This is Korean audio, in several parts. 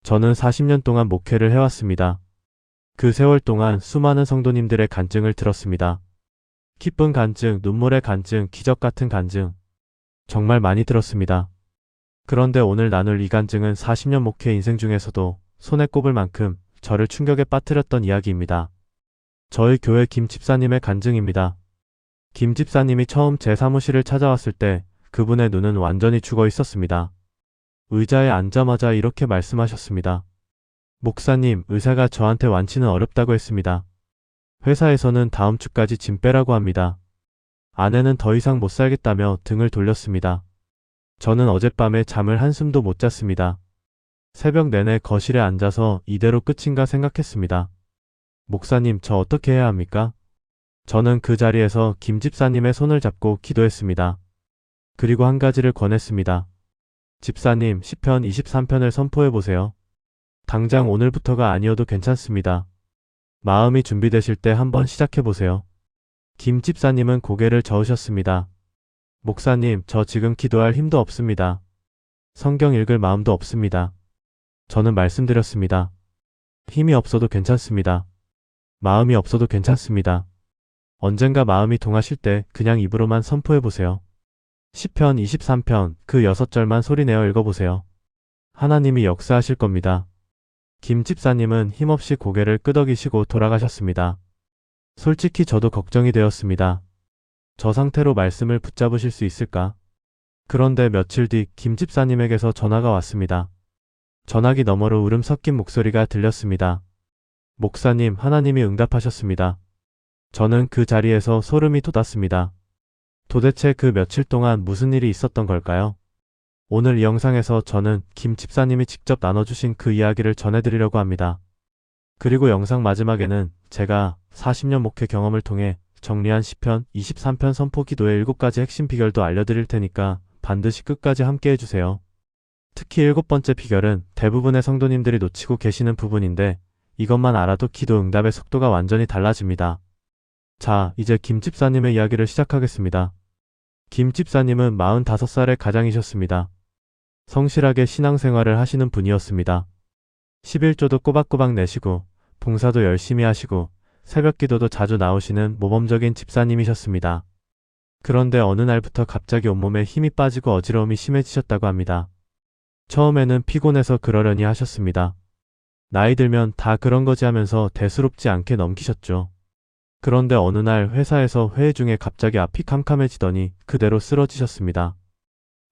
저는 40년 동안 목회를 해왔습니다. 그 세월 동안 수많은 성도님들의 간증을 들었습니다. 기쁜 간증, 눈물의 간증, 기적 같은 간증. 정말 많이 들었습니다. 그런데 오늘 나눌 이 간증은 40년 목회 인생 중에서도 손에 꼽을 만큼 저를 충격에 빠뜨렸던 이야기입니다. 저희 교회 김 집사님의 간증입니다. 김 집사님이 처음 제 사무실을 찾아왔을 때 그분의 눈은 완전히 죽어 있었습니다. 의자에 앉자마자 이렇게 말씀하셨습니다. 목사님, 의사가 저한테 완치는 어렵다고 했습니다. 회사에서는 다음 주까지 짐 빼라고 합니다. 아내는 더 이상 못 살겠다며 등을 돌렸습니다. 저는 어젯밤에 잠을 한숨도 못 잤습니다. 새벽 내내 거실에 앉아서 이대로 끝인가 생각했습니다. 목사님, 저 어떻게 해야 합니까? 저는 그 자리에서 김 집사님의 손을 잡고 기도했습니다. 그리고 한 가지를 권했습니다. 집사님, 시편 23편을 선포해보세요. 당장 오늘부터가 아니어도 괜찮습니다. 마음이 준비되실 때 한번 시작해보세요. 김 집사님은 고개를 저으셨습니다. 목사님, 저 지금 기도할 힘도 없습니다. 성경 읽을 마음도 없습니다. 저는 말씀드렸습니다. 힘이 없어도 괜찮습니다. 마음이 없어도 괜찮습니다. 언젠가 마음이 동하실 때 그냥 입으로만 선포해보세요. 시편 23편 그 6절만 소리내어 읽어보세요. 하나님이 역사하실 겁니다. 김 집사님은 힘없이 고개를 끄덕이시고 돌아가셨습니다. 솔직히 저도 걱정이 되었습니다. 저 상태로 말씀을 붙잡으실 수 있을까? 그런데 며칠 뒤 김 집사님에게서 전화가 왔습니다. 전화기 너머로 울음 섞인 목소리가 들렸습니다. 목사님, 하나님이 응답하셨습니다. 저는 그 자리에서 소름이 돋았습니다. 도대체 그 며칠 동안 무슨 일이 있었던 걸까요? 오늘 이 영상에서 저는 김 집사님이 직접 나눠주신 그 이야기를 전해드리려고 합니다. 그리고 영상 마지막에는 제가 40년 목회 경험을 통해 정리한 시편 23편 선포 기도의 7가지 핵심 비결도 알려드릴 테니까 반드시 끝까지 함께 해주세요. 특히 7번째 비결은 대부분의 성도님들이 놓치고 계시는 부분인데 이것만 알아도 기도 응답의 속도가 완전히 달라집니다. 자, 이제 김 집사님의 이야기를 시작하겠습니다. 김 집사님은 45살의 가장이셨습니다. 성실하게 신앙생활을 하시는 분이었습니다. 11조도 꼬박꼬박 내시고 봉사도 열심히 하시고 새벽기도도 자주 나오시는 모범적인 집사님이셨습니다. 그런데 어느 날부터 갑자기 온몸에 힘이 빠지고 어지러움이 심해지셨다고 합니다. 처음에는 피곤해서 그러려니 하셨습니다. 나이 들면 다 그런 거지 하면서 대수롭지 않게 넘기셨죠. 그런데 어느 날 회사에서 회의 중에 갑자기 앞이 캄캄해지더니 그대로 쓰러지셨습니다.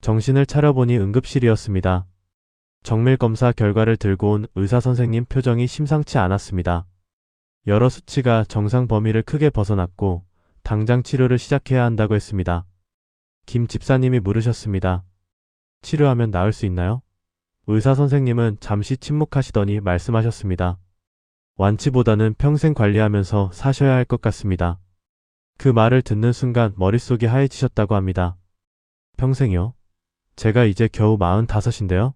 정신을 차려보니 응급실이었습니다. 정밀검사 결과를 들고 온 의사선생님 표정이 심상치 않았습니다. 여러 수치가 정상 범위를 크게 벗어났고 당장 치료를 시작해야 한다고 했습니다. 김 집사님이 물으셨습니다. 치료하면 나을 수 있나요? 의사선생님은 잠시 침묵하시더니 말씀하셨습니다. 완치보다는 평생 관리하면서 사셔야 할 것 같습니다. 그 말을 듣는 순간 머릿속이 하얘지셨다고 합니다. 평생이요? 제가 이제 겨우 45인데요?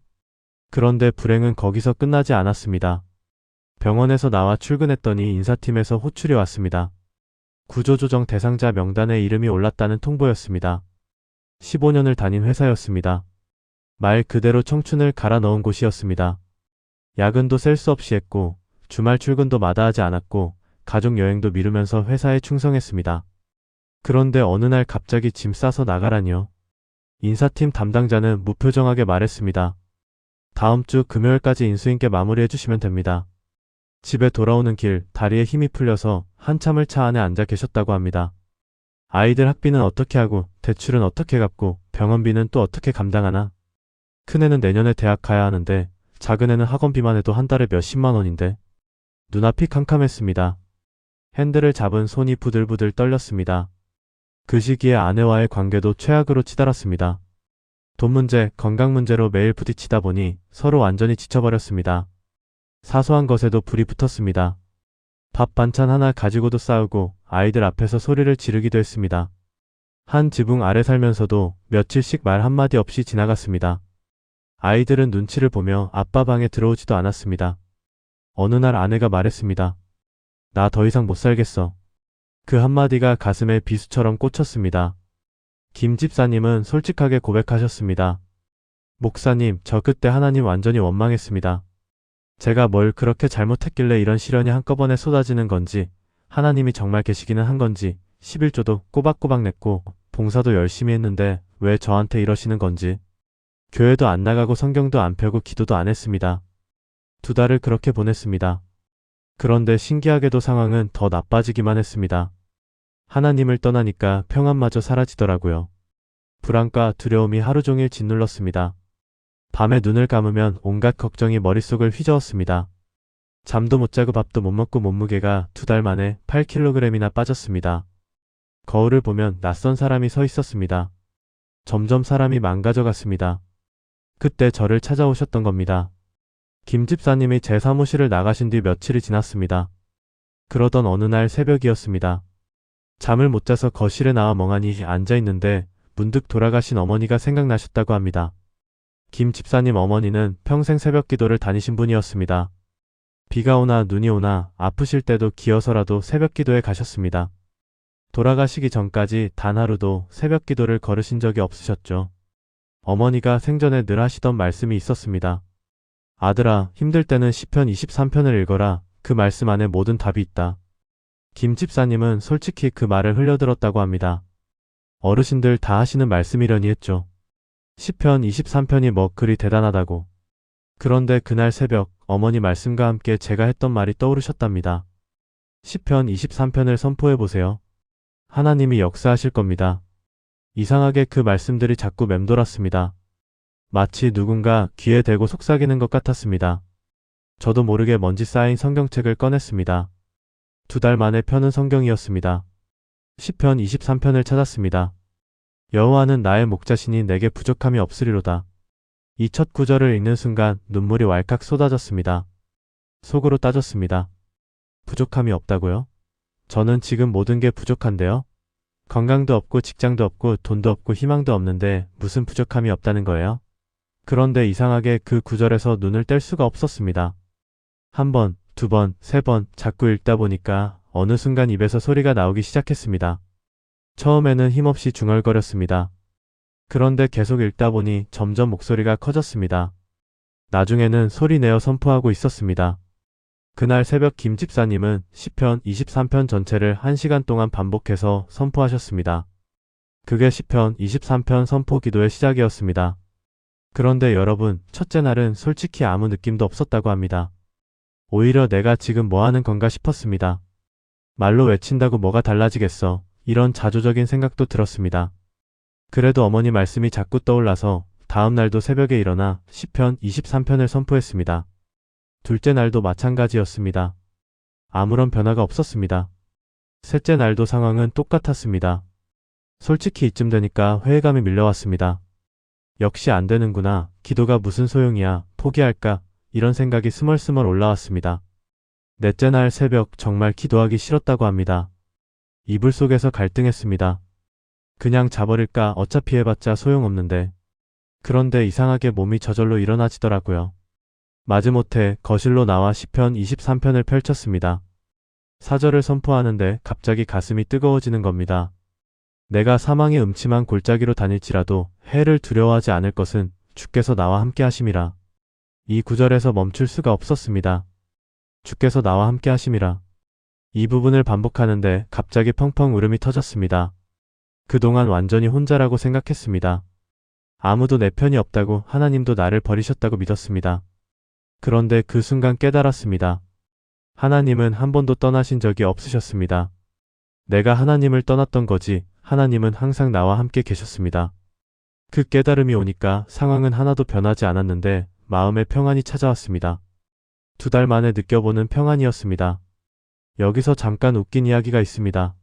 그런데 불행은 거기서 끝나지 않았습니다. 병원에서 나와 출근했더니 인사팀에서 호출이 왔습니다. 구조조정 대상자 명단에 이름이 올랐다는 통보였습니다. 15년을 다닌 회사였습니다. 말 그대로 청춘을 갈아 넣은 곳이었습니다. 야근도 셀 수 없이 했고 주말 출근도 마다하지 않았고 가족 여행도 미루면서 회사에 충성했습니다. 그런데 어느 날 갑자기 짐 싸서 나가라니요. 인사팀 담당자는 무표정하게 말했습니다. 다음 주 금요일까지 인수인계 마무리해 주시면 됩니다. 집에 돌아오는 길 다리에 힘이 풀려서 한참을 차 안에 앉아 계셨다고 합니다. 아이들 학비는 어떻게 하고 대출은 어떻게 갚고 병원비는 또 어떻게 감당하나? 큰애는 내년에 대학 가야 하는데 작은애는 학원비만 해도 한 달에 몇십만 원인데. 눈앞이 캄캄했습니다. 핸들을 잡은 손이 부들부들 떨렸습니다. 그 시기에 아내와의 관계도 최악으로 치달았습니다. 돈 문제, 건강 문제로 매일 부딪히다 보니 서로 완전히 지쳐버렸습니다. 사소한 것에도 불이 붙었습니다. 밥 반찬 하나 가지고도 싸우고 아이들 앞에서 소리를 지르기도 했습니다. 한 지붕 아래 살면서도 며칠씩 말 한마디 없이 지나갔습니다. 아이들은 눈치를 보며 아빠 방에 들어오지도 않았습니다. 어느 날 아내가 말했습니다. 나 더 이상 못 살겠어. 그 한마디가 가슴에 비수처럼 꽂혔습니다. 김 집사님은 솔직하게 고백하셨습니다. 목사님, 저 그때 하나님 완전히 원망했습니다. 제가 뭘 그렇게 잘못했길래 이런 시련이 한꺼번에 쏟아지는 건지, 하나님이 정말 계시기는 한 건지, 11조도 꼬박꼬박 냈고, 봉사도 열심히 했는데 왜 저한테 이러시는 건지. 교회도 안 나가고 성경도 안 펴고 기도도 안 했습니다. 2달을 그렇게 보냈습니다. 그런데 신기하게도 상황은 더 나빠지기만 했습니다. 하나님을 떠나니까 평안마저 사라지더라고요. 불안과 두려움이 하루 종일 짓눌렀습니다. 밤에 눈을 감으면 온갖 걱정이 머릿속을 휘저었습니다. 잠도 못 자고 밥도 못 먹고 몸무게가 2달 만에 8kg이나 빠졌습니다. 거울을 보면 낯선 사람이 서 있었습니다. 점점 사람이 망가져갔습니다. 그때 저를 찾아오셨던 겁니다. 김 집사님이 제 사무실을 나가신 뒤 며칠이 지났습니다. 그러던 어느 날 새벽이었습니다. 잠을 못 자서 거실에 나와 멍하니 앉아 있는데 문득 돌아가신 어머니가 생각나셨다고 합니다. 김 집사님 어머니는 평생 새벽 기도를 다니신 분이었습니다. 비가 오나 눈이 오나 아프실 때도 기어서라도 새벽 기도에 가셨습니다. 돌아가시기 전까지 단 하루도 새벽 기도를 걸으신 적이 없으셨죠. 어머니가 생전에 늘 하시던 말씀이 있었습니다. 아들아, 힘들 때는 시편 23편을 읽어라. 그 말씀 안에 모든 답이 있다. 김 집사님은 솔직히 그 말을 흘려들었다고 합니다. 어르신들 다 하시는 말씀이려니 했죠. 시편 23편이 뭐 그리 대단하다고. 그런데 그날 새벽 어머니 말씀과 함께 제가 했던 말이 떠오르셨답니다. 시편 23편을 선포해보세요. 하나님이 역사하실 겁니다. 이상하게 그 말씀들이 자꾸 맴돌았습니다. 마치 누군가 귀에 대고 속삭이는 것 같았습니다. 저도 모르게 먼지 쌓인 성경책을 꺼냈습니다. 2달 만에 펴는 성경이었습니다. 시편 23편을 찾았습니다. 여호와는 나의 목자시니 내게 부족함이 없으리로다. 이 첫 구절을 읽는 순간 눈물이 왈칵 쏟아졌습니다. 속으로 따졌습니다. 부족함이 없다고요? 저는 지금 모든 게 부족한데요? 건강도 없고 직장도 없고 돈도 없고 희망도 없는데 무슨 부족함이 없다는 거예요? 그런데 이상하게 그 구절에서 눈을 뗄 수가 없었습니다. 1번, 2번, 3번 자꾸 읽다 보니까 어느 순간 입에서 소리가 나오기 시작했습니다. 처음에는 힘없이 중얼거렸습니다. 그런데 계속 읽다 보니 점점 목소리가 커졌습니다. 나중에는 소리내어 선포하고 있었습니다. 그날 새벽 김 집사님은 시편 23편 전체를 1시간 동안 반복해서 선포하셨습니다. 그게 시편 23편 선포 기도의 시작이었습니다. 그런데 여러분, 첫째 날은 솔직히 아무 느낌도 없었다고 합니다. 오히려 내가 지금 뭐 하는 건가 싶었습니다. 말로 외친다고 뭐가 달라지겠어. 이런 자조적인 생각도 들었습니다. 그래도 어머니 말씀이 자꾸 떠올라서 다음 날도 새벽에 일어나 시편 23편을 선포했습니다. 둘째 날도 마찬가지였습니다. 아무런 변화가 없었습니다. 셋째 날도 상황은 똑같았습니다. 솔직히 이쯤 되니까 회의감이 밀려왔습니다. 역시 안 되는구나. 기도가 무슨 소용이야. 포기할까? 이런 생각이 스멀스멀 올라왔습니다. 넷째 날 새벽 정말 기도하기 싫었다고 합니다. 이불 속에서 갈등했습니다. 그냥 자버릴까? 어차피 해봤자 소용없는데. 그런데 이상하게 몸이 저절로 일어나지더라고요. 마지못해 거실로 나와 시편 23편을 펼쳤습니다. 4절을 선포하는데 갑자기 가슴이 뜨거워지는 겁니다. 내가 사망의 음침한 골짜기로 다닐지라도 해를 두려워하지 않을 것은 주께서 나와 함께 하심이라. 이 구절에서 멈출 수가 없었습니다. 주께서 나와 함께 하심이라. 이 부분을 반복하는데 갑자기 펑펑 울음이 터졌습니다. 그동안 완전히 혼자라고 생각했습니다. 아무도 내 편이 없다고, 하나님도 나를 버리셨다고 믿었습니다. 그런데 그 순간 깨달았습니다. 하나님은 한 번도 떠나신 적이 없으셨습니다. 내가 하나님을 떠났던 거지, 하나님은 항상 나와 함께 계셨습니다. 그 깨달음이 오니까 상황은 하나도 변하지 않았는데 마음의 평안이 찾아왔습니다. 2달 만에 느껴보는 평안이었습니다. 여기서 잠깐 웃긴 이야기가 있습니다.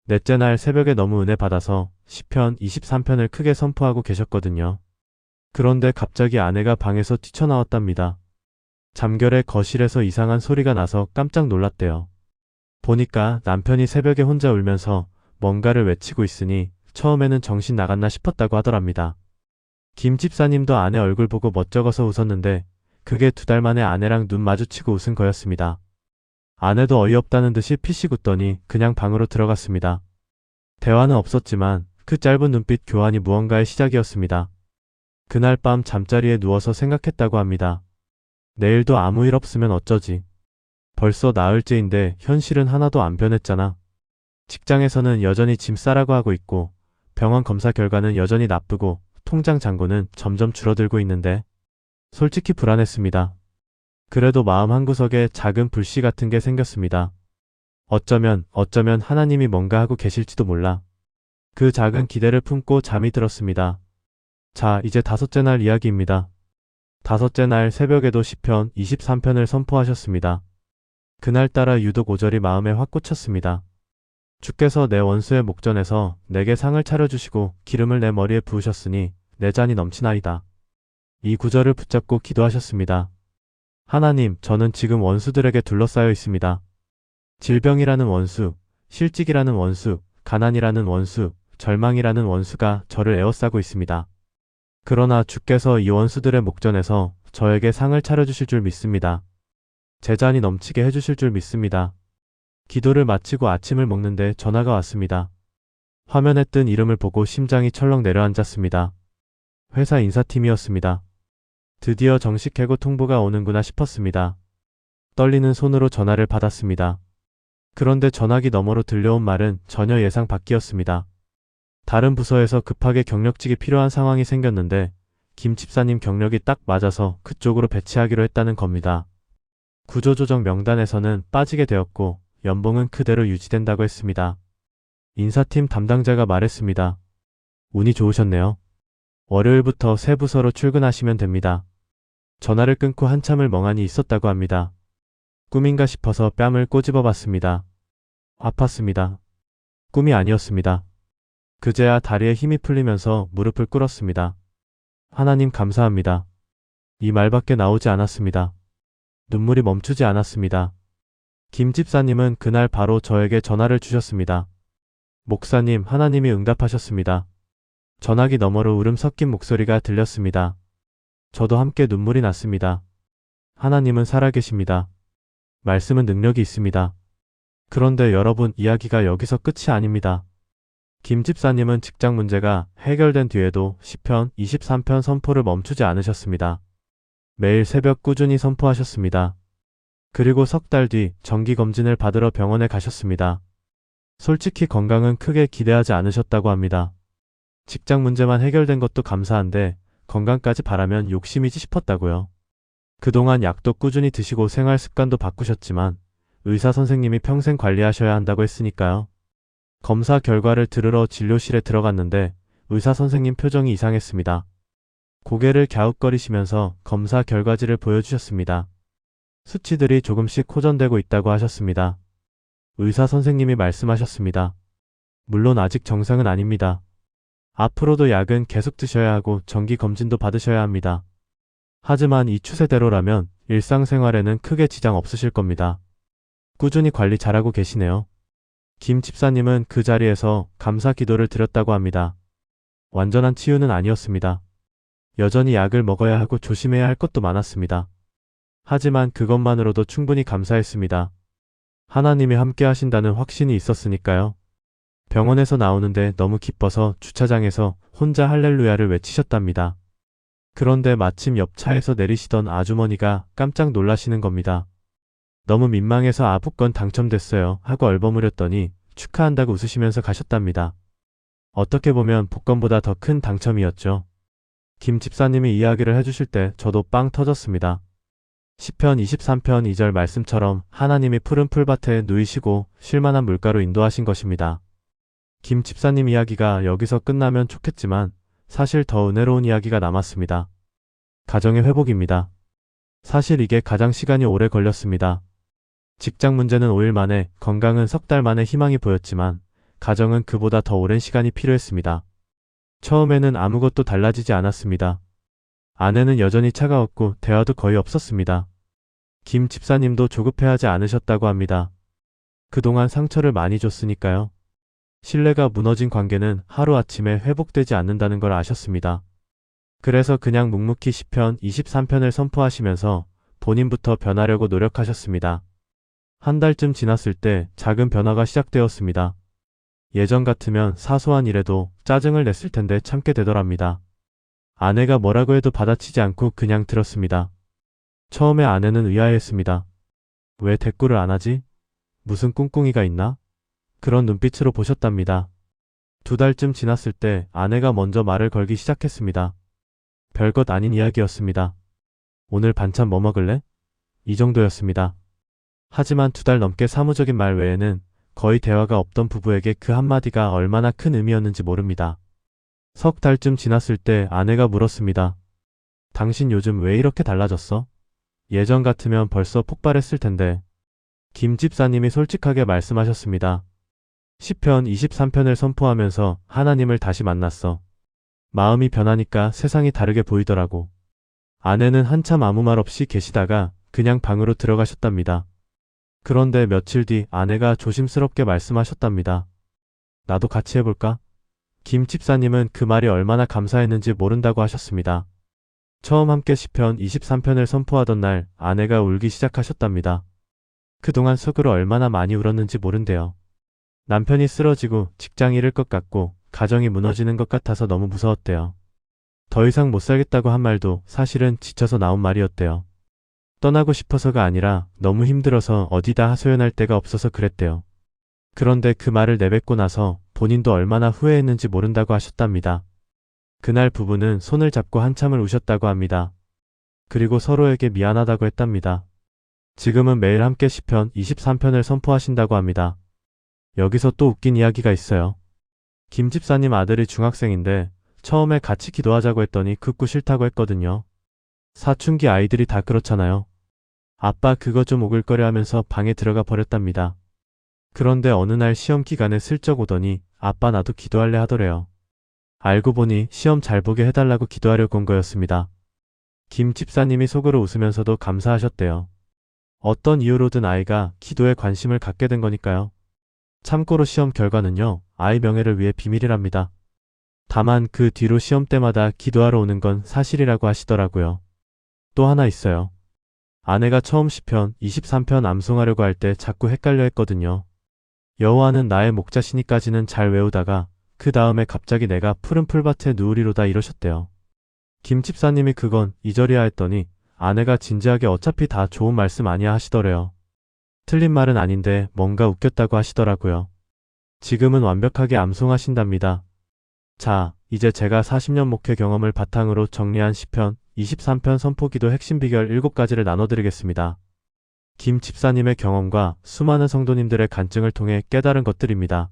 넷째 날 새벽에 너무 은혜 받아서 시편 23편을 크게 선포하고 계셨거든요. 그런데 갑자기 아내가 방에서 뛰쳐나왔답니다. 잠결에 거실에서 이상한 소리가 나서 깜짝 놀랐대요. 보니까 남편이 새벽에 혼자 울면서 뭔가를 외치고 있으니 처음에는 정신 나갔나 싶었다고 하더랍니다. 김 집사님도 아내 얼굴 보고 멋쩍어서 웃었는데 그게 2달 만에 아내랑 눈 마주치고 웃은 거였습니다. 아내도 어이없다는 듯이 피식 웃더니 그냥 방으로 들어갔습니다. 대화는 없었지만 그 짧은 눈빛 교환이 무언가의 시작이었습니다. 그날 밤 잠자리에 누워서 생각했다고 합니다. 내일도 아무 일 없으면 어쩌지. 벌써 나흘째인데 현실은 하나도 안 변했잖아. 직장에서는 여전히 짐 싸라고 하고 있고 병원 검사 결과는 여전히 나쁘고 통장 잔고는 점점 줄어들고 있는데 솔직히 불안했습니다. 그래도 마음 한구석에 작은 불씨 같은 게 생겼습니다. 어쩌면 하나님이 뭔가 하고 계실지도 몰라. 그 작은 기대를 품고 잠이 들었습니다. 자, 이제 다섯째 날 이야기입니다. 다섯째 날 새벽에도 시편 23편을 선포하셨습니다. 그날따라 유독 오절이 마음에 확 꽂혔습니다. 주께서 내 원수의 목전에서 내게 상을 차려주시고 기름을 내 머리에 부으셨으니 내 잔이 넘치나이다. 이 구절을 붙잡고 기도하셨습니다. 하나님, 저는 지금 원수들에게 둘러싸여 있습니다. 질병이라는 원수, 실직이라는 원수, 가난이라는 원수, 절망이라는 원수가 저를 에워싸고 있습니다. 그러나 주께서 이 원수들의 목전에서 저에게 상을 차려주실 줄 믿습니다. 제 잔이 넘치게 해주실 줄 믿습니다. 기도를 마치고 아침을 먹는데 전화가 왔습니다. 화면에 뜬 이름을 보고 심장이 철렁 내려앉았습니다. 회사 인사팀이었습니다. 드디어 정식 해고 통보가 오는구나 싶었습니다. 떨리는 손으로 전화를 받았습니다. 그런데 전화기 너머로 들려온 말은 전혀 예상 밖이었습니다. 다른 부서에서 급하게 경력직이 필요한 상황이 생겼는데 김 집사님 경력이 딱 맞아서 그쪽으로 배치하기로 했다는 겁니다. 구조조정 명단에서는 빠지게 되었고 연봉은 그대로 유지된다고 했습니다. 인사팀 담당자가 말했습니다. 운이 좋으셨네요. 월요일부터 새 부서로 출근하시면 됩니다. 전화를 끊고 한참을 멍하니 있었다고 합니다. 꿈인가 싶어서 뺨을 꼬집어 봤습니다. 아팠습니다. 꿈이 아니었습니다. 그제야 다리에 힘이 풀리면서 무릎을 꿇었습니다. 하나님 감사합니다. 이 말밖에 나오지 않았습니다. 눈물이 멈추지 않았습니다. 김 집사님은 그날 바로 저에게 전화를 주셨습니다. 목사님, 하나님이 응답하셨습니다. 전화기 너머로 울음 섞인 목소리가 들렸습니다. 저도 함께 눈물이 났습니다. 하나님은 살아계십니다. 말씀은 능력이 있습니다. 그런데 여러분, 이야기가 여기서 끝이 아닙니다. 김 집사님은 직장 문제가 해결된 뒤에도 시편 23편 선포를 멈추지 않으셨습니다. 매일 새벽 꾸준히 선포하셨습니다. 그리고 석 달 뒤 정기검진을 받으러 병원에 가셨습니다. 솔직히 건강은 크게 기대하지 않으셨다고 합니다. 직장 문제만 해결된 것도 감사한데 건강까지 바라면 욕심이지 싶었다고요. 그동안 약도 꾸준히 드시고 생활 습관도 바꾸셨지만 의사 선생님이 평생 관리하셔야 한다고 했으니까요. 검사 결과를 들으러 진료실에 들어갔는데 의사 선생님 표정이 이상했습니다. 고개를 갸웃거리시면서 검사 결과지를 보여주셨습니다. 수치들이 조금씩 호전되고 있다고 하셨습니다. 의사 선생님이 말씀하셨습니다. 물론 아직 정상은 아닙니다. 앞으로도 약은 계속 드셔야 하고 정기 검진도 받으셔야 합니다. 하지만 이 추세대로라면 일상생활에는 크게 지장 없으실 겁니다. 꾸준히 관리 잘하고 계시네요. 김 집사님은 그 자리에서 감사 기도를 드렸다고 합니다. 완전한 치유는 아니었습니다. 여전히 약을 먹어야 하고 조심해야 할 것도 많았습니다. 하지만 그것만으로도 충분히 감사했습니다. 하나님이 함께 하신다는 확신이 있었으니까요. 병원에서 나오는데 너무 기뻐서 주차장에서 혼자 할렐루야를 외치셨답니다. 그런데 마침 옆 차에서 내리시던 아주머니가 깜짝 놀라시는 겁니다. 너무 민망해서 아부권 당첨됐어요 하고 얼버무렸더니 축하한다고 웃으시면서 가셨답니다. 어떻게 보면 복권보다 더 큰 당첨이었죠. 김 집사님이 이야기를 해주실 때 저도 빵 터졌습니다. 시편 23편 2절 말씀처럼 하나님이 푸른 풀밭에 누이시고 쉴만한 물가로 인도하신 것입니다. 김 집사님 이야기가 여기서 끝나면 좋겠지만 사실 더 은혜로운 이야기가 남았습니다. 가정의 회복입니다. 사실 이게 가장 시간이 오래 걸렸습니다. 직장 문제는 5일 만에, 건강은 석 달 만에 희망이 보였지만 가정은 그보다 더 오랜 시간이 필요했습니다. 처음에는 아무것도 달라지지 않았습니다. 아내는 여전히 차가웠고 대화도 거의 없었습니다. 김 집사님도 조급해하지 않으셨다고 합니다. 그동안 상처를 많이 줬으니까요. 신뢰가 무너진 관계는 하루아침에 회복되지 않는다는 걸 아셨습니다. 그래서 그냥 묵묵히 시편 23편을 선포하시면서 본인부터 변하려고 노력하셨습니다. 한 달쯤 지났을 때 작은 변화가 시작되었습니다. 예전 같으면 사소한 일에도 짜증을 냈을 텐데 참게 되더랍니다. 아내가 뭐라고 해도 받아치지 않고 그냥 들었습니다. 처음에 아내는 의아해했습니다. 왜 대꾸를 안 하지? 무슨 꿍꿍이가 있나? 그런 눈빛으로 보셨답니다. 2달쯤 지났을 때 아내가 먼저 말을 걸기 시작했습니다. 별것 아닌 이야기였습니다. 오늘 반찬 뭐 먹을래? 이 정도였습니다. 하지만 2달 넘게 사무적인 말 외에는 거의 대화가 없던 부부에게 그 한마디가 얼마나 큰 의미였는지 모릅니다. 석 달쯤 지났을 때 아내가 물었습니다. 당신 요즘 왜 이렇게 달라졌어? 예전 같으면 벌써 폭발했을 텐데. 김 집사님이 솔직하게 말씀하셨습니다. 시편 23편을 선포하면서 하나님을 다시 만났어. 마음이 변하니까 세상이 다르게 보이더라고. 아내는 한참 아무 말 없이 계시다가 그냥 방으로 들어가셨답니다. 그런데 며칠 뒤 아내가 조심스럽게 말씀하셨답니다. 나도 같이 해볼까? 김 집사님은 그 말이 얼마나 감사했는지 모른다고 하셨습니다. 처음 함께 시편 23편을 선포하던 날 아내가 울기 시작하셨답니다. 그동안 속으로 얼마나 많이 울었는지 모른대요. 남편이 쓰러지고 직장 잃을 것 같고 가정이 무너지는 것 같아서 너무 무서웠대요. 더 이상 못 살겠다고 한 말도 사실은 지쳐서 나온 말이었대요. 떠나고 싶어서가 아니라 너무 힘들어서 어디다 하소연할 데가 없어서 그랬대요. 그런데 그 말을 내뱉고 나서 본인도 얼마나 후회했는지 모른다고 하셨답니다. 그날 부부는 손을 잡고 한참을 우셨다고 합니다. 그리고 서로에게 미안하다고 했답니다. 지금은 매일 함께 시편 23편을 선포하신다고 합니다. 여기서 또 웃긴 이야기가 있어요. 김 집사님 아들이 중학생인데 처음에 같이 기도하자고 했더니 극구 싫다고 했거든요. 사춘기 아이들이 다 그렇잖아요. 아빠 그거 좀 오글거려 하면서 방에 들어가 버렸답니다. 그런데 어느 날 시험 기간에 슬쩍 오더니 아빠 나도 기도할래 하더래요. 알고 보니 시험 잘 보게 해달라고 기도하려고 온 거였습니다. 김 집사님이 속으로 웃으면서도 감사하셨대요. 어떤 이유로든 아이가 기도에 관심을 갖게 된 거니까요. 참고로 시험 결과는요, 아이 명예를 위해 비밀이랍니다. 다만 그 뒤로 시험 때마다 기도하러 오는 건 사실이라고 하시더라고요. 또 하나 있어요. 아내가 처음 시편 23편 암송하려고 할 때 자꾸 헷갈려 했거든요. 여호와는 나의 목자시니까지는 잘 외우다가 그 다음에 갑자기 내가 푸른 풀밭에 누우리로다 이러셨대요. 김 집사님이 그건 2절이야 했더니 아내가 진지하게 어차피 다 좋은 말씀 아니야 하시더래요. 틀린 말은 아닌데 뭔가 웃겼다고 하시더라고요. 지금은 완벽하게 암송하신답니다. 자, 이제 제가 40년 목회 경험을 바탕으로 정리한 시편 23편 선포기도 핵심 비결 7가지를 나눠드리겠습니다. 김 집사님의 경험과 수많은 성도님들의 간증을 통해 깨달은 것들입니다.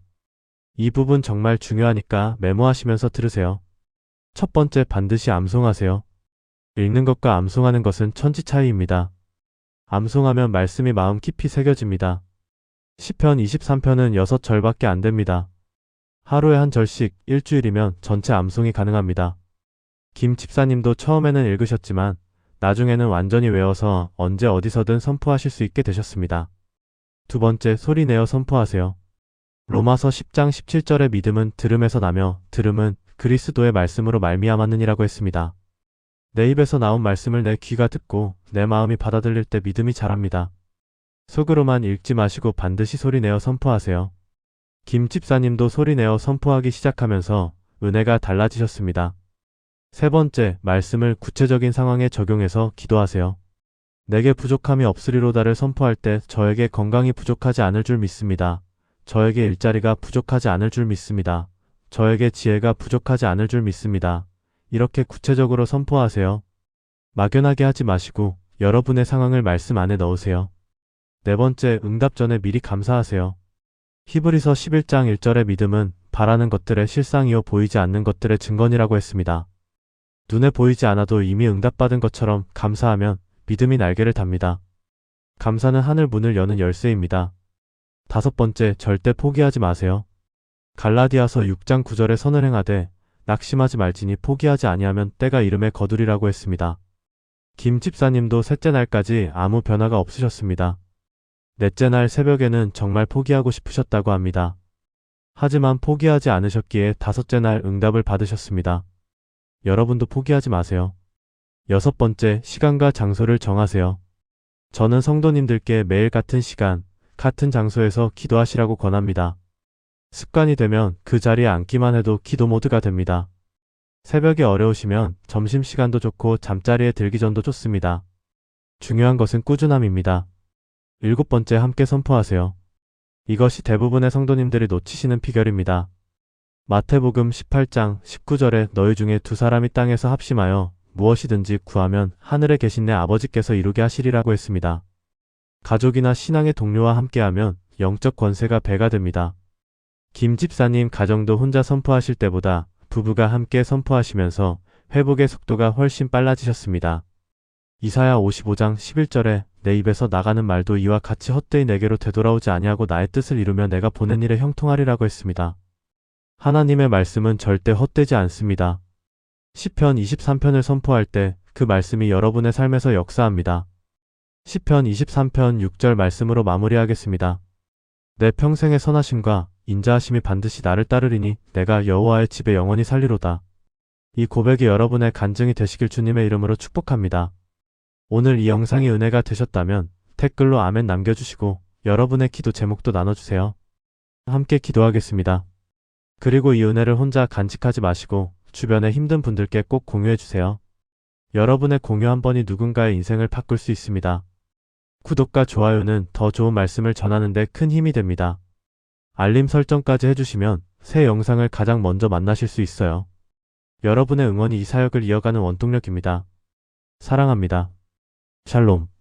이 부분 정말 중요하니까 메모하시면서 들으세요. 첫 번째, 반드시 암송하세요. 읽는 것과 암송하는 것은 천지 차이입니다. 암송하면 말씀이 마음 깊이 새겨집니다. 시편 23편은 6절밖에 안 됩니다. 하루에 한 절씩 일주일이면 전체 암송이 가능합니다. 김 집사님도 처음에는 읽으셨지만 나중에는 완전히 외워서 언제 어디서든 선포하실 수 있게 되셨습니다. 두 번째, 소리 내어 선포하세요. 로마서 10장 17절의 믿음은 들음에서 나며 들음은 그리스도의 말씀으로 말미암았느니라고 했습니다. 내 입에서 나온 말씀을 내 귀가 듣고 내 마음이 받아들일 때 믿음이 자랍니다. 속으로만 읽지 마시고 반드시 소리 내어 선포하세요. 김 집사님도 소리 내어 선포하기 시작하면서 은혜가 달라지셨습니다. 세 번째, 말씀을 구체적인 상황에 적용해서 기도하세요. 내게 부족함이 없으리로다를 선포할 때 저에게 건강이 부족하지 않을 줄 믿습니다. 저에게 일자리가 부족하지 않을 줄 믿습니다. 저에게 지혜가 부족하지 않을 줄 믿습니다. 이렇게 구체적으로 선포하세요. 막연하게 하지 마시고 여러분의 상황을 말씀 안에 넣으세요. 네 번째, 응답 전에 미리 감사하세요. 히브리서 11장 1절의 믿음은 바라는 것들의 실상이요 보이지 않는 것들의 증거니라고 했습니다. 눈에 보이지 않아도 이미 응답받은 것처럼 감사하면 믿음이 날개를 답니다. 감사는 하늘 문을 여는 열쇠입니다. 다섯 번째, 절대 포기하지 마세요. 갈라디아서 6장 9절에 선을 행하되 낙심하지 말지니 포기하지 아니하면 때가 이름에 거두리라고 했습니다. 김 집사님도 셋째 날까지 아무 변화가 없으셨습니다. 넷째 날 새벽에는 정말 포기하고 싶으셨다고 합니다. 하지만 포기하지 않으셨기에 다섯째 날 응답을 받으셨습니다. 여러분도 포기하지 마세요. 여섯 번째, 시간과 장소를 정하세요. 저는 성도님들께 매일 같은 시간, 같은 장소에서 기도하시라고 권합니다. 습관이 되면 그 자리에 앉기만 해도 기도 모드가 됩니다. 새벽에 어려우시면 점심시간도 좋고 잠자리에 들기 전도 좋습니다. 중요한 것은 꾸준함입니다. 7번째, 함께 선포하세요. 이것이 대부분의 성도님들이 놓치시는 비결입니다. 마태복음 18장 19절에 너희 중에 두 사람이 땅에서 합심하여 무엇이든지 구하면 하늘에 계신 내 아버지께서 이루게 하시리라고 했습니다. 가족이나 신앙의 동료와 함께하면 영적 권세가 배가 됩니다. 김 집사님 가정도 혼자 선포하실 때보다 부부가 함께 선포하시면서 회복의 속도가 훨씬 빨라지셨습니다. 이사야 55장 11절에 내 입에서 나가는 말도 이와 같이 헛되이 내게로 되돌아오지 아니하고 나의 뜻을 이루며 내가 보낸 일에 형통하리라고 했습니다. 하나님의 말씀은 절대 헛되지 않습니다. 시편 23편을 선포할 때 그 말씀이 여러분의 삶에서 역사합니다. 시편 23편 6절 말씀으로 마무리하겠습니다. 내 평생의 선하심과 인자하심이 반드시 나를 따르리니 내가 여호와의 집에 영원히 살리로다. 이 고백이 여러분의 간증이 되시길 주님의 이름으로 축복합니다. 오늘 이 영상이 은혜가 되셨다면 댓글로 아멘 남겨주시고 여러분의 기도 제목도 나눠주세요. 함께 기도하겠습니다. 그리고 이 은혜를 혼자 간직하지 마시고 주변에 힘든 분들께 꼭 공유해주세요. 여러분의 공유 한 번이 누군가의 인생을 바꿀 수 있습니다. 구독과 좋아요는 더 좋은 말씀을 전하는 데 큰 힘이 됩니다. 알림 설정까지 해주시면 새 영상을 가장 먼저 만나실 수 있어요. 여러분의 응원이 이 사역을 이어가는 원동력입니다. 사랑합니다. 샬롬.